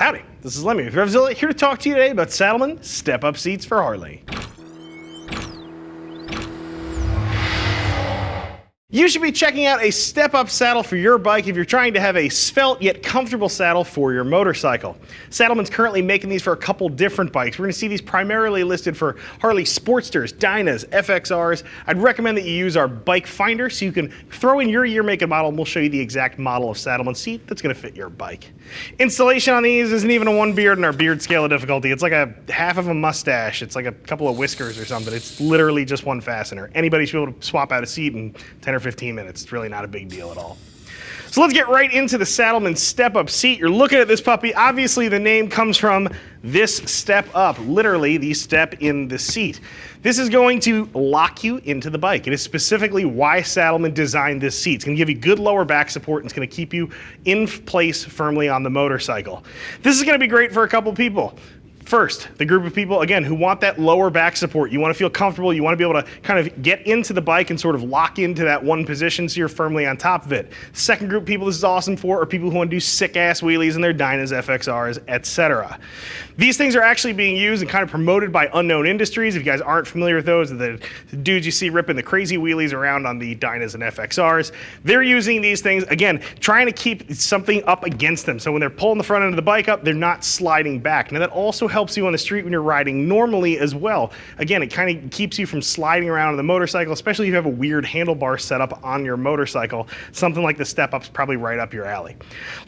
Howdy, this is Lemmy with RevZilla, here to talk to you today about Saddlemen Step Up Seats for Harley. You should be checking out a step-up saddle for your bike if you're trying to have a svelte yet comfortable saddle for your motorcycle. Saddlemen's currently making these for a couple different bikes. We're going to see these primarily listed for Harley Sportsters, Dynas, FXRs. I'd recommend that you use our bike finder so you can throw in your year, make, and model, and we'll show you the exact model of Saddlemen seat that's going to fit your bike. Installation on these isn't even a one beard in our beard scale of difficulty. It's like a half of a mustache. It's like a couple of whiskers or something. It's literally just one fastener. Anybody should be able to swap out a seat in 10 or 15 minutes. It's really not a big deal at all. So let's get right into the Saddlemen Step Up Seat. You're looking at this puppy. Obviously the name comes from this step up, literally the step in the seat. This is going to lock you into the bike. It is specifically why Saddlemen designed this seat. It's going to give you good lower back support and it's going to keep you in place firmly on the motorcycle. This is going to be great for a couple people. First, the group of people, again, who want that lower back support. You want to feel comfortable. You want to be able to kind of get into the bike and sort of lock into that one position so you're firmly on top of it. Second group of people this is awesome for are people who want to do sick-ass wheelies in their Dynas, FXRs, etc. These things are actually being used and kind of promoted by unknown industries. If you guys aren't familiar with those, the dudes you see ripping the crazy wheelies around on the Dynas and FXRs, they're using these things, again, trying to keep something up against them. So when they're pulling the front end of the bike up, they're not sliding back. Now that also helps you on the street when you're riding normally as well. Again, it kind of keeps you from sliding around on the motorcycle, especially if you have a weird handlebar setup on your motorcycle. Something like the Step Up's probably right up your alley.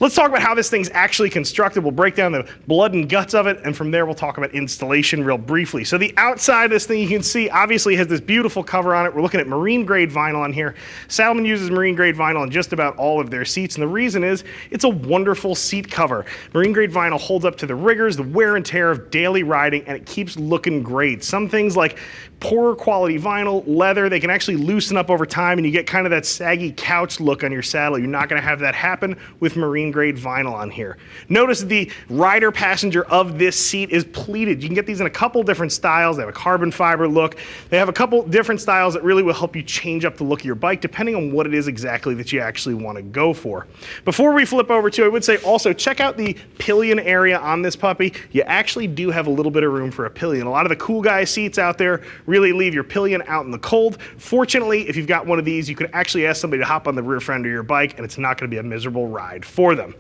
Let's talk about how this thing's actually constructed. We'll break down the blood and guts of it, and from there we'll talk about installation real briefly. So the outside of this thing, you can see, obviously has this beautiful cover on it. We're looking at marine grade vinyl on here. Saddlemen uses marine grade vinyl on just about all of their seats, and the reason is it's a wonderful seat cover. Marine grade vinyl holds up to the rigors, the wear and tear of daily riding, and it keeps looking great. Some things like poorer quality vinyl, leather, they can actually loosen up over time and you get kind of that saggy couch look on your saddle. You're not going to have that happen with marine grade vinyl on here. Notice the rider passenger of this seat is pleated. You can get these in a couple different styles. They have a carbon fiber look. They have a couple different styles that really will help you change up the look of your bike depending on what it is exactly that you actually want to go for. Before we flip over to, I would say also check out the pillion area on this puppy. You actually do have a little bit of room for a pillion. A lot of the cool guy seats out there really leave your pillion out in the cold. Fortunately, if you've got one of these, you could actually ask somebody to hop on the rear fender of your bike and it's not going to be a miserable ride for them.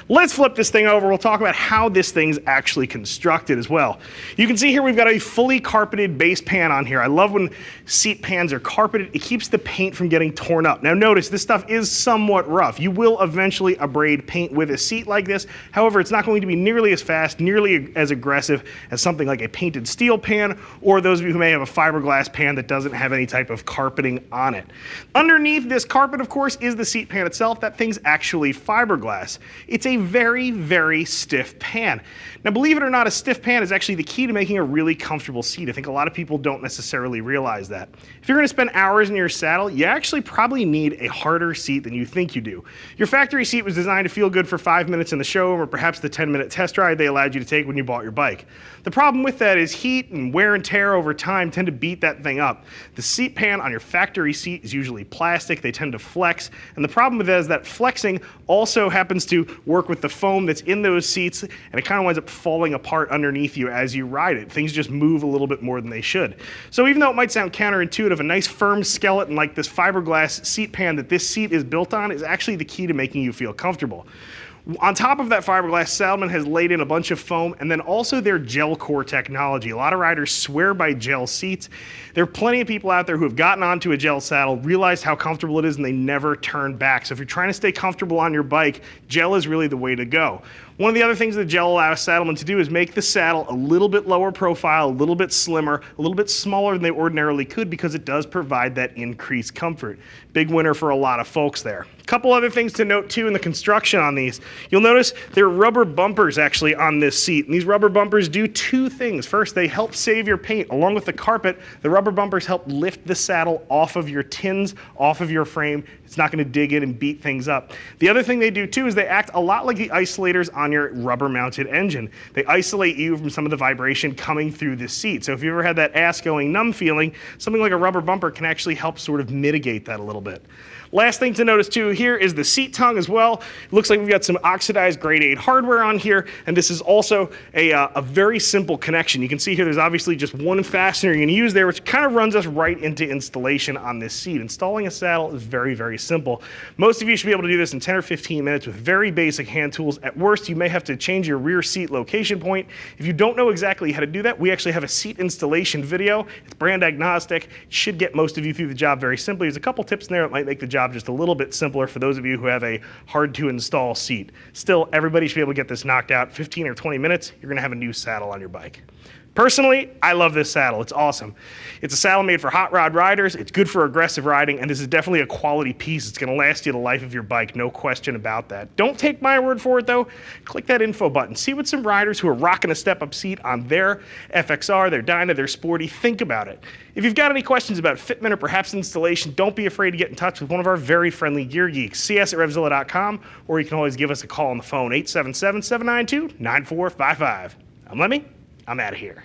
Let's flip this thing over. We'll talk about how this thing's actually constructed as well. You can see here we've got a fully carpeted base pan on here. I love when seat pans are carpeted. It keeps the paint from getting torn up. Now notice this stuff is somewhat rough. You will eventually abrade paint with a seat like this. However, it's not going to be nearly as fast, nearly as aggressive as something like a painted steel pan, or those of you who may have a fiberglass pan that doesn't have any type of carpeting on it. Underneath this carpet, of course, is the seat pan itself. That thing's actually fiberglass. It's a very, very stiff pan. Now, believe it or not, a stiff pan is actually the key to making a really comfortable seat. I think a lot of people don't necessarily realize that. If you're going to spend hours in your saddle, you actually probably need a harder seat than you think you do. Your factory seat was designed to feel good for 5 minutes in the showroom or perhaps the 10-minute test ride they allowed you to take when you bought your bike. The problem with that is heat and wear and tear over time tend to beat that thing up. The seat pan on your factory seat is usually plastic. They tend to flex, and the problem with that is that flexing also happens to work with the foam that's in those seats, and it kind of winds up falling apart underneath you as you ride it. Things just move a little bit more than they should. So even though it might sound counterintuitive, a nice firm skeleton like this fiberglass seat pan that this seat is built on is actually the key to making you feel comfortable. On top of that fiberglass, Saddlemen has laid in a bunch of foam and then also their gel core technology. A lot of riders swear by gel seats. There are plenty of people out there who have gotten onto a gel saddle, realized how comfortable it is, and they never turn back. So if you're trying to stay comfortable on your bike, gel is really the way to go. One of the other things that gel allows Saddlemen to do is make the saddle a little bit lower profile, a little bit slimmer, a little bit smaller than they ordinarily could because it does provide that increased comfort. Big winner for a lot of folks there. A couple other things to note too in the construction on these. You'll notice there are rubber bumpers actually on this seat, and these rubber bumpers do two things. First, they help save your paint. Along with the carpet, the rubber bumpers help lift the saddle off of your tins, off of your frame. It's not going to dig in and beat things up. The other thing they do too is they act a lot like the isolators on your rubber mounted engine. They isolate you from some of the vibration coming through the seat. So if you ever had that ass going numb feeling, something like a rubber bumper can actually help sort of mitigate that a little bit. Last thing to notice too here is the seat tongue as well. It looks like we've got some oxidized grade 8 hardware on here, and this is also a very simple connection. You can see here there's obviously just one fastener you're going to use there, which kind of runs us right into installation on this seat. Installing a saddle is very, very simple. Most of you should be able to do this in 10 or 15 minutes with very basic hand tools. At worst, you may have to change your rear seat location point. If you don't know exactly how to do that, we actually have a seat installation video. It's brand agnostic. It should get most of you through the job very simply. There's a couple tips in there that might make the job just a little bit simpler for those of you who have a hard to install seat. Still, everybody should be able to get this knocked out. 15 or 20 minutes, you're going to have a new saddle on your bike. Personally, I love this saddle. It's awesome. It's a saddle made for hot rod riders. It's good for aggressive riding, and this is definitely a quality piece. It's going to last you the life of your bike, no question about that. Don't take my word for it, though. Click that info button. See what some riders who are rocking a step-up seat on their FXR, their Dyna, their Sporty, think about it. If you've got any questions about fitment or perhaps installation, don't be afraid to get in touch with one of our very friendly gear geeks. See us at RevZilla.com, or you can always give us a call on the phone, 877-792-9455. I'm Lemmy. I'm out of here.